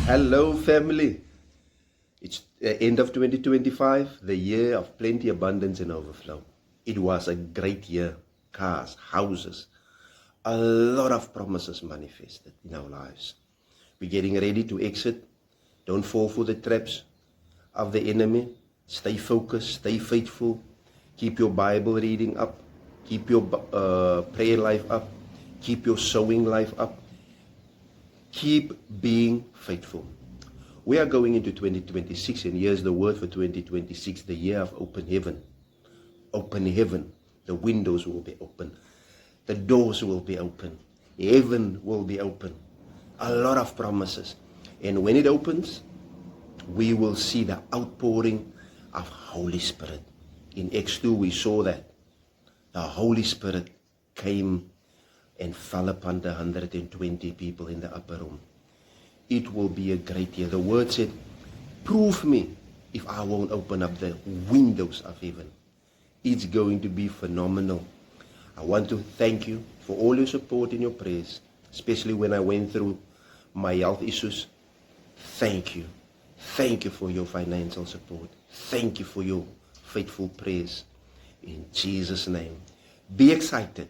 Hello, family. It's the end of 2025, the year of plenty, abundance, and overflow. It was a great year. Cars, houses, a lot of promises manifested in our lives. We're getting ready to exit. Don't fall for the traps of the enemy. Stay focused, stay faithful. Keep your Bible reading up. Keep your prayer life up. Keep your sowing life up. Keep being faithful. We are going into 2026, and here's the word for 2026, the year of open heaven. Open heaven. The windows will be open. The doors will be open. Heaven will be open. A lot of promises. And when it opens, we will see the outpouring of Holy Spirit. In Acts 2, we saw that. The Holy Spirit came and fell upon the 120 people in the upper room. It will be a great year. The word said, prove me if I won't open up the windows of heaven. It's going to be phenomenal. I want to thank you for all your support and your prayers, especially when I went through my health issues. Thank you. Thank you for your financial support. Thank you for your faithful prayers. In Jesus' name. Be excited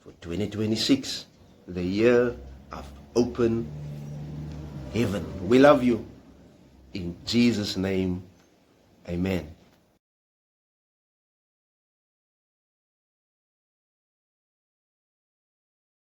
for 2026, the year of open heaven. We love you. In Jesus' name, amen.